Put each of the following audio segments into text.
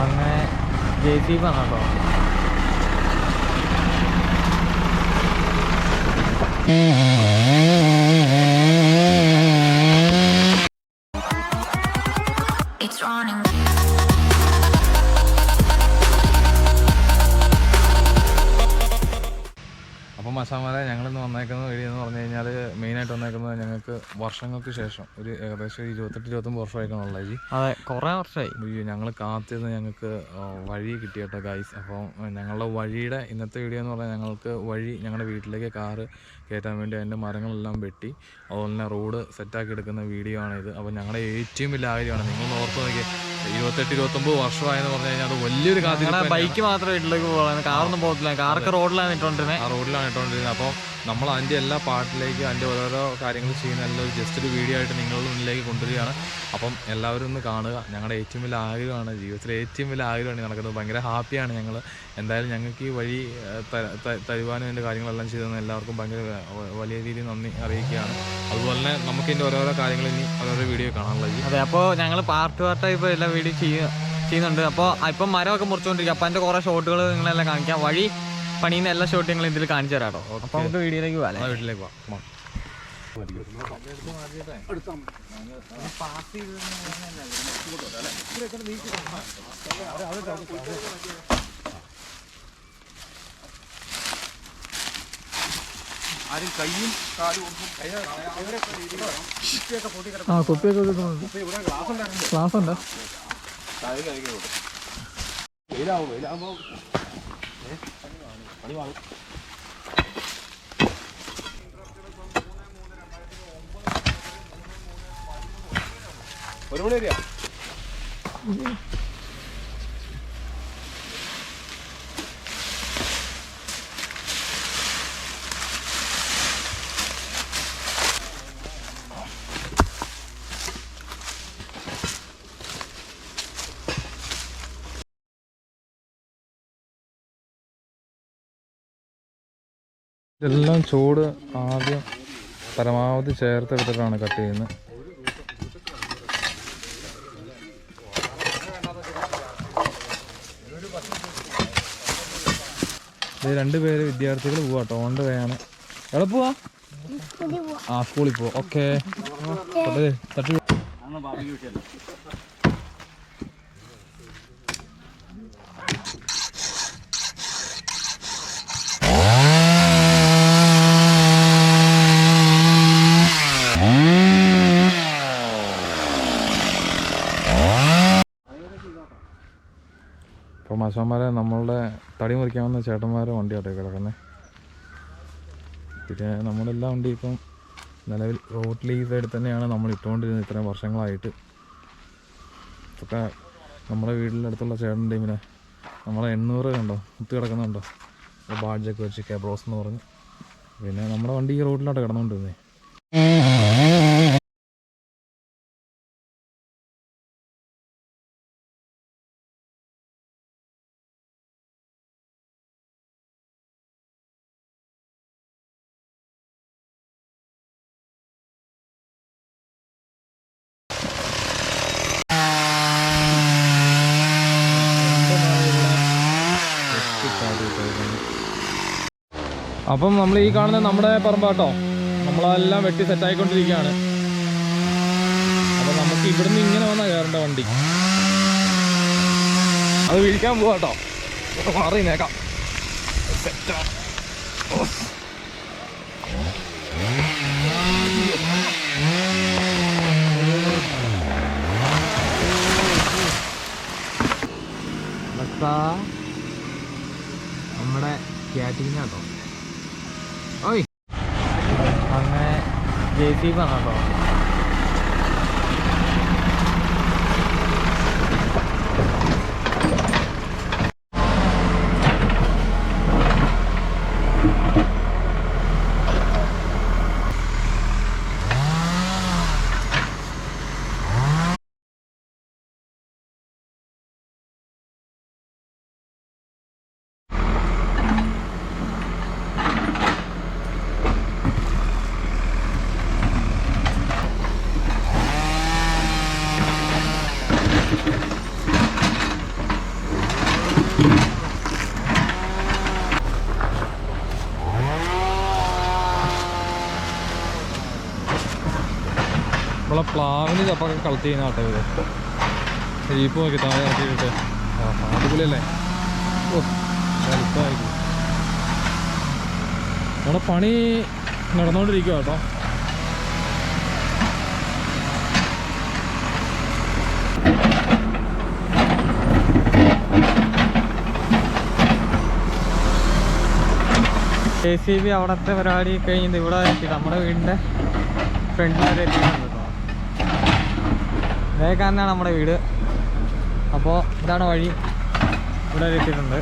അങ്ങനെ JCB ആണോ? അപ്പം മച്ചാന്മാരെ ഞങ്ങളിന്ന് വന്നേക്കുന്ന വീഡിയോ എന്ന് പറഞ്ഞു കഴിഞ്ഞാൽ മെയിനായിട്ട് വന്നേക്കുന്നത് ഞങ്ങൾക്ക് വർഷങ്ങൾക്ക് ശേഷം ഒരു ഏകദേശം 28-29 വർഷമായിക്കാണുള്ളത് ജി. അതെ, കുറേ വർഷമായി. ഞങ്ങൾ കാത്തിരുന്ന് ഞങ്ങൾക്ക് വഴി കിട്ടി കേട്ടോ ഗൈസ്. അപ്പോൾ ഞങ്ങളുടെ വഴിയുടെ ഇന്നത്തെ വീഡിയോ എന്ന് പറഞ്ഞാൽ ഞങ്ങൾക്ക് വഴി ഞങ്ങളുടെ വീട്ടിലേക്ക് കാറ് കയറ്റാൻ വേണ്ടി അതിൻ്റെ മരങ്ങളെല്ലാം വെട്ടി അതുപോലെ തന്നെ റോഡ് സെറ്റാക്കി എടുക്കുന്ന വീഡിയോ ആണിത്. അപ്പോൾ ഞങ്ങളുടെ ഏറ്റവും വലിയ ആഗ്രഹമാണ്, നിങ്ങൾ ഓർത്ത് നോക്കി 28-29 വർഷമായെന്ന് പറഞ്ഞു കഴിഞ്ഞാൽ അത് വലിയൊരു കാത്തിരിപ്പ്. ബൈക്ക് മാത്രം വീട്ടിലേക്ക് പോകാൻ, കാറൊന്നും പോകത്തില്ല. കാറൊക്കെ റോഡിലാണ് ഇട്ടുകൊണ്ടിരുന്നത്. ആ റോഡിലാണ് ഇട്ടുകൊണ്ടിരുന്നത്. അപ്പോൾ നമ്മൾ അതിൻ്റെ എല്ലാ പാട്ടിലേക്ക് അതിൻ്റെ ഓരോരോ കാര്യങ്ങൾ ചെയ്യുന്ന എല്ലാം ജസ്റ്റ് ഒരു വീഡിയോ ആയിട്ട് നിങ്ങളുടെ മുന്നിലേക്ക് കൊണ്ടുവരികയാണ്. അപ്പം എല്ലാവരും ഒന്ന് കാണുക. ഞങ്ങളുടെ ഏറ്റവും വലിയ ആഗ്രഹമാണ്, ജീവിതത്തിലെ ഏറ്റവും വലിയ ആഗ്രഹമാണ് നടക്കുന്നത്. ഭയങ്കര ഹാപ്പിയാണ് ഞങ്ങൾ. എന്തായാലും ഞങ്ങൾക്ക് ഈ വഴി തരുവാനും അതിൻ്റെ കാര്യങ്ങളെല്ലാം ചെയ്തെന്ന് എല്ലാവർക്കും ഭയങ്കര വലിയ രീതിയിൽ നന്ദി അറിയിക്കുകയാണ്. അതുപോലെ തന്നെ നമുക്ക് ഇതിൻ്റെ ഓരോരോ കാര്യങ്ങൾ ഇനി ഓരോരോ വീഡിയോ കാണാനുള്ളത്. അതെ, അപ്പോൾ ഞങ്ങൾ പാർട്ടായി ഇപ്പോൾ എല്ലാ വീഡിയോ ചെയ്യുന്നുണ്ട്. അപ്പോൾ ഇപ്പം മരമൊക്കെ മുറിച്ചുകൊണ്ടിരിക്കുക. അപ്പോൾ അതിൻ്റെ കുറേ ഷോട്ടുകൾ നിങ്ങളെല്ലാം കാണിക്കാം. വഴി പണിയുന്ന എല്ലാ ഷോട്ടും നിങ്ങൾ ഇതിൽ കാണിച്ചു തരാം കേട്ടോ. അപ്പോൾ നമുക്ക് വീഡിയോയിലേക്ക് പോകാം. വീട്ടിലേക്ക് പോകാം. ആരും കയ്യും കാലും കുപ്പിയൊക്കെ ക്ലാസ് ഉണ്ടോ? വെയിലാവുമ്പോ പണി വാങ്ങും. ഒരു മണി വരെയാ. ഇതെല്ലാം ചൂട് ആദ്യം പരമാവധി ചേർത്തെടുത്തിട്ടാണ് കട്ട് ചെയ്യുന്നത്. ഇത് 2 പേര് വിദ്യാർത്ഥികൾ പോവാ കേട്ടോ. ഓണ്ട് വേയാണ്. എവിടെ പോവാ? സ്കൂളിൽ പോവാ. ഓക്കെ, തട്ടി അപ്പോൾ മാഷന്മാരെ നമ്മളുടെ തടി മുറിക്കാവുന്ന ചേട്ടന്മാരെ വണ്ടിയാട്ടെ കിടക്കുന്നത്. പിന്നെ നമ്മളെല്ലാം വണ്ടി ഇപ്പം നിലവിൽ റോഡിൽ ഈ സൈഡിൽ തന്നെയാണ് നമ്മൾ ഇട്ടുകൊണ്ടിരുന്നത് ഇത്രയും വർഷങ്ങളായിട്ട്. ഇതൊക്കെ നമ്മുടെ വീടിൻ്റെ അടുത്തുള്ള ചേട്ടൻ്റെ ടീമിനെ നമ്മളെ 800 കണ്ടോ കുത്തി കിടക്കുന്നുണ്ടോ, ബാഡ്ജൊക്കെ വെച്ച് കേബ്രോസ് എന്ന് പറഞ്ഞ്. പിന്നെ നമ്മുടെ വണ്ടി ഈ റോഡിലോട്ട് കിടന്നുകൊണ്ടിരുന്നേ. അപ്പം നമ്മൾ ഈ കാണുന്ന നമ്മുടെ പറമ്പാട്ടോ, നമ്മളെല്ലാം വെട്ടി സെറ്റായിക്കൊണ്ടിരിക്കുകയാണ്. അപ്പം നമുക്ക് ഇവിടുന്ന് ഇങ്ങനെ വന്നാൽ കയറേണ്ട വണ്ടി അത് വിളിക്കാൻ പോവാട്ടോ. മാറി നേക്കാം. സെറ്റാണ്. നമ്മുടെ ക്യാറ്റിങ്ങാട്ടോ. ഓയ്, അങ്ങനെ JCB ആണോ? നമ്മളെ പ്ലാവിന് ചപ്പൊക്കെ കളക്ട് ചെയ്യുന്ന ആട്ടെ ഇവര്. ജീപ്പ് നോക്കി താഴെ ഇറക്കിയിട്ട് അടിപൊളിയല്ലേ? ഓ വലുപ്പമായിരിക്കും. നമ്മുടെ പണി നടന്നുകൊണ്ടിരിക്കുക കേട്ടോ. JCB അവിടുത്തെ പരിപാടി കഴിഞ്ഞത് ഇവിടെ എത്തി. നമ്മുടെ വീടിൻ്റെ ഫ്രണ്ടിൽ എത്തിയിട്ടുണ്ട് കേട്ടോ. ഇതേ കാരനാണ് നമ്മുടെ വീട്. അപ്പോൾ ഇതാണ് വഴി. ഇവിടെ എത്തിയിട്ടുണ്ട്.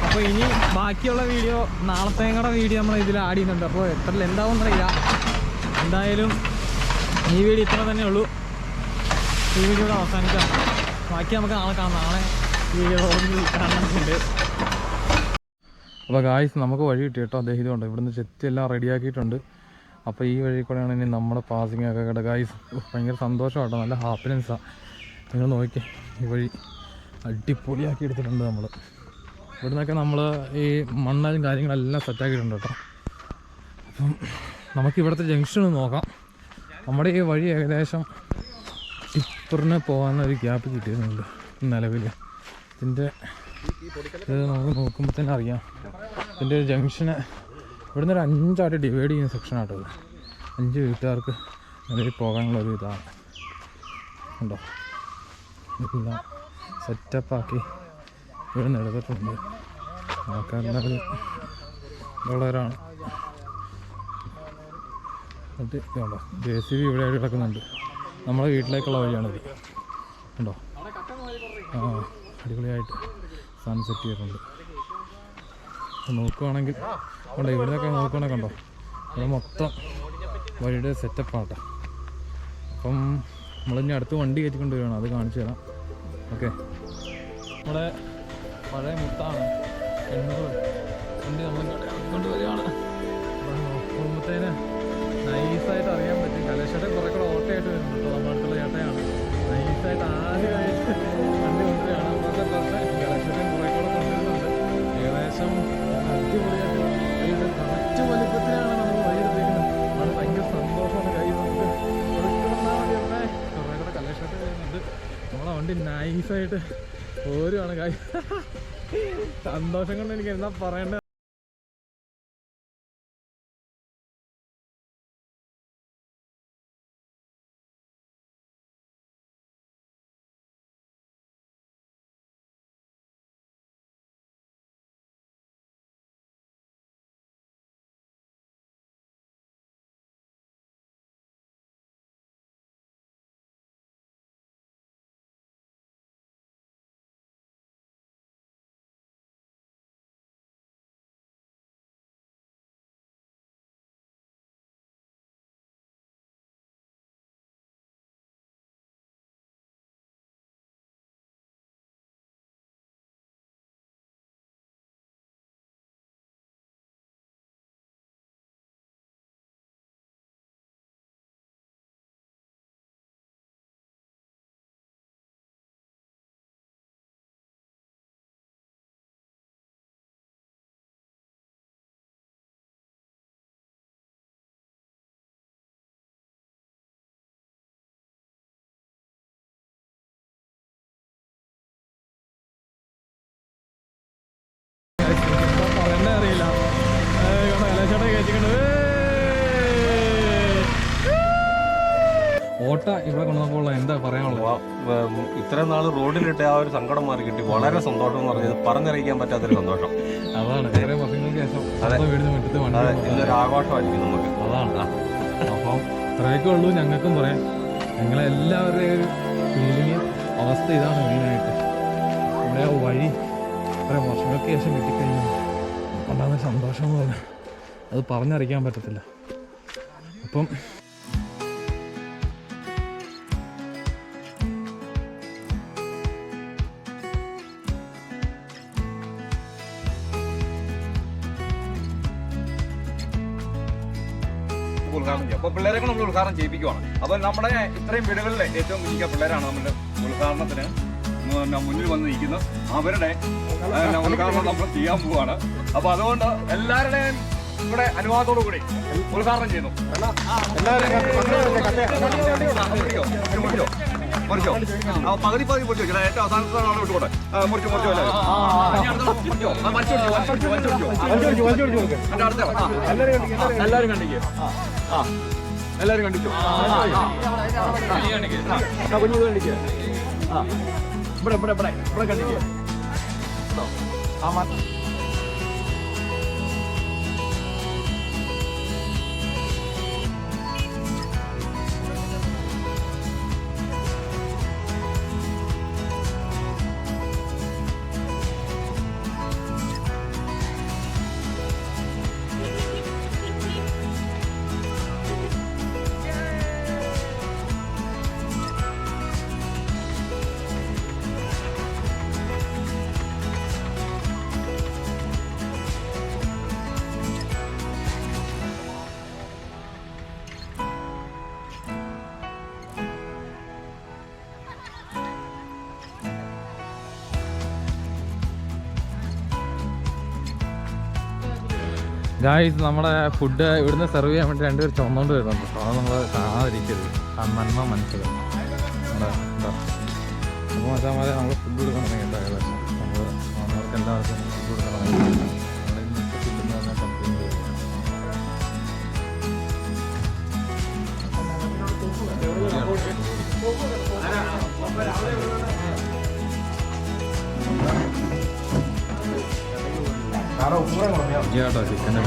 അപ്പോൾ ഇനി ബാക്കിയുള്ള വീഡിയോ നാളത്തേങ്ങളുടെ വീഡിയോ നമ്മൾ ഇതിൽ ആഡ് ചെയ്യുന്നുണ്ട്. അപ്പോൾ എത്ര എന്താവും എന്നറിയില്ല. എന്തായാലും ഈ വീഡിയോ ഇത്ര തന്നെ ഉള്ളൂ. ഈ വീഡിയോ ഇവിടെ അവസാനിക്കാം. ബാക്കി നമുക്ക് നാളെ കാണാം. നാളെ വീഡിയോ കാണാനുണ്ട്. അപ്പോൾ ഗായ്സ് നമുക്ക് വഴി കിട്ടി കേട്ടോ. അദ്ദേഹം ഇതുണ്ട് ഇവിടുന്ന് ചെത്തി എല്ലാം റെഡിയാക്കിയിട്ടുണ്ട്. അപ്പോൾ ഈ വഴി കൂടെയാണ് ഇനി നമ്മുടെ പാസിങ് ഒക്കെ കേട്ടോ ഗായ്സ്. ഭയങ്കര സന്തോഷം കേട്ടോ. നല്ല ഹാപ്പിനെസ്സാണ്. നിങ്ങൾ നോക്കിയേ, ഈ വഴി അടിപൊളിയാക്കി എടുത്തിട്ടുണ്ട് നമ്മൾ. ഇവിടെ നിന്നൊക്കെ നമ്മൾ ഈ മണ്ണും കാര്യങ്ങളെല്ലാം സെറ്റാക്കിയിട്ടുണ്ട് കേട്ടോ. അപ്പം നമുക്ക് ഇവിടുത്തെ ജംഗ്ഷൻ നോക്കാം. നമ്മുടെ ഈ വഴി ഏകദേശം ടിപ്പറിന് പോകാനൊരു ഗ്യാപ്പ് കിട്ടിയിട്ടുണ്ട് നിലവിൽ. ഇതിൻ്റെ ഇത് നമുക്ക് നോക്കുമ്പോൾ തന്നെ അറിയാം. ഇതിൻ്റെ ഒരു ജംഗ്ഷന് ഇവിടുന്ന് ഒരു 5 ആയിട്ട് ഡിവൈഡ് ചെയ്യുന്ന സെക്ഷനാട്ടോ ഇത്. 5 വീട്ടുകാർക്ക് നിലവിൽ പോകാനുള്ളൊരു ഇതാണ് ഉണ്ടോ. ഇതെല്ലാം സെറ്റപ്പാക്കി ഇവിടെ നിന്ന് എടുത്തിട്ടുണ്ട്. ആൾക്കാരെല്ലാവരും ഉള്ളവരാണ്. എന്നിട്ട് ഇതുണ്ടോ JCB ഇവിടെ ആയിട്ട് കിടക്കുന്നുണ്ട്. നമ്മുടെ വീട്ടിലേക്കുള്ള വഴിയാണിത് ഉണ്ടോ. അടിപൊളിയായിട്ട് സാധനം സെറ്റ് ചെയ്തിട്ടുണ്ട്. നോക്കുവാണെങ്കിൽ ഉണ്ടോ, ഇവിടെയൊക്കെ നോക്കുവാണെങ്കിൽ ഉണ്ടോ, ഇവിടെ മൊത്തം വഴിയുടെ സെറ്റപ്പാട്ടോ. അപ്പം നമ്മളിനി അടുത്ത് വണ്ടി കയറ്റിക്കൊണ്ട് വരികയാണ്. അത് കാണിച്ചു തരാം. ഓക്കെ, നമ്മുടെ പഴയ മുത്താണ് എണ്ണൂറ് വണ്ടി നമ്മൾ കൊണ്ടുവരികയാണ്. നോക്കുമ്പോഴത്തേന് നൈസായിട്ട് അറിയാൻ പറ്റും. കലേശയുടെ കുറേ കൂടെ ഓട്ടയായിട്ട് വരുന്നുണ്ട് കേട്ടോ. നമ്മുടെ അടുത്തുള്ള ചേട്ടയാണ് നൈസായിട്ട് ആദ്യമായിട്ട് വണ്ടി കൊണ്ടുവരികയാണ്. അപ്പോഴത്തെ കലേശയുടെ കുറേ കൂടെ കൊണ്ടുവരുന്നുണ്ട്. ഏകദേശം അടിപൊളിയായിട്ട് കറക്റ്റ് വലിപ്പത്തിലാണ് നമ്മൾ വഴിയെടുത്തേക്കുന്നത്. അത് ഭയങ്കര സന്തോഷമാണ്. കൈ നമുക്ക് കുറേ കൂടെ കലേശമായിട്ട് വരുന്നുണ്ട്. നമ്മളെ വണ്ടി നൈസായിട്ട് ഓരുവാണ്. കൈ സന്തോഷം കൊണ്ട് എനിക്ക് എന്താ പറയേണ്ടത്. പറയണ്ടേ അറിയില്ല. കലേശേട്ട കയറ്റിക്കൊണ്ട് ഓട്ട ഇവിടെ കൊണ്ടുവന്നപ്പോൾ എന്താ പറയാനുള്ളത്? ഇത്രയും നാൾ റോഡിലിട്ട് ആ ഒരു സങ്കടം മാറി കിട്ടി. വളരെ സന്തോഷം എന്ന് പറഞ്ഞത് പറഞ്ഞറിയിക്കാൻ പറ്റാത്തൊരു സന്തോഷം. അതാണ് വേറെ വർഷങ്ങൾക്ക് ശേഷം വീടിന് മുറ്റത്ത് വണ്ടി ഇതൊരു ആഘോഷമായിരിക്കും നമുക്ക്. അതാണ്. അപ്പം ഇത്രയൊക്കെ ഉള്ളൂ ഞങ്ങൾക്കും പറയാം. ഞങ്ങളെല്ലാവരുടെയും ഒരു ഫീലിംഗ് അവസ്ഥ ഇതാണ് മെയിനായിട്ട്. നമ്മുടെ ആ വഴി ഇത്രയും വർഷങ്ങൾക്ക് ശേഷം കിട്ടിക്കഴിഞ്ഞാൽ ഉണ്ടാകുന്ന സന്തോഷം എന്ന് പറഞ്ഞാൽ അത് പറഞ്ഞറിയിക്കാൻ പറ്റത്തില്ല. അപ്പം നമുക്ക് ഉദ്ഘാടനം ചെയ്യാം. അപ്പോൾ പിള്ളേരെ നമ്മൾ ഉദ്ഘാടനം ചെയ്യിപ്പിക്കുവാണ്. അപ്പോൾ നമ്മുടെ ഇത്രയും വീടുകളിലെ ഏറ്റവും മിക്ക പിള്ളേരാണ് നമ്മുടെ ഉദ്ഘാടനത്തിന് മുന്നിൽ വന്ന് നിൽക്കുന്നത്. അവരുടെ ഉദ്ഘാടനം നമ്മൾ ചെയ്യാൻ പോവുകയാണ്. അപ്പോൾ അതുകൊണ്ട് എല്ലാവരുടെയും ഇവിടെ അനുവാദത്തോടു കൂടി ഉദ്ഘാടനം ചെയ്യുന്നു. മുറിച്ചോ പകുതി മുറിച്ചോ ചേട്ടാ, ഏറ്റവും അവസാനത്താണ് വിട്ടുകൂടെ. മുറിച്ചു എല്ലാവരും കണ്ടിക്കോ. എല്ലാവരും കണ്ടിക്കോ. കുഞ്ഞു കണ്ടിക്കോ. ഇവിടെ ഇവിടെ ഇവിടെ ഇവിടെ കണ്ടിക്കോ. ഗായ്സ്, നമ്മുടെ ഫുഡ് ഇവിടുന്ന് സെർവ് ചെയ്യാൻ വേണ്ടി രണ്ടുപേർ ചുമന്നുകൊണ്ട് വരുന്നുണ്ട്. അപ്പോൾ അത് നമ്മൾ കാണാതിരിക്കരുത്. നന്മ മനസ്സിൽ അപ്പോൾ മച്ചാമാരെ നമ്മൾ ഫുഡ് കൊടുക്കാൻ തുടങ്ങി. എന്തായാലും നമ്മൾ അവർക്ക് എല്ലാവർക്കും ഫുഡ് കൊടുക്കാൻ തുടങ്ങി. നമ്മുടെ ഇന്നത്തെ ഫുഡെന്ന് പറഞ്ഞാൽ കംപ്ലീറ്റ് കേട്ടോ ചിക്കൻ്റെ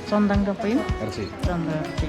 സ്വന്തം കപ്പയും ഇറച്ചി. സ്വന്തം ഇറച്ചി.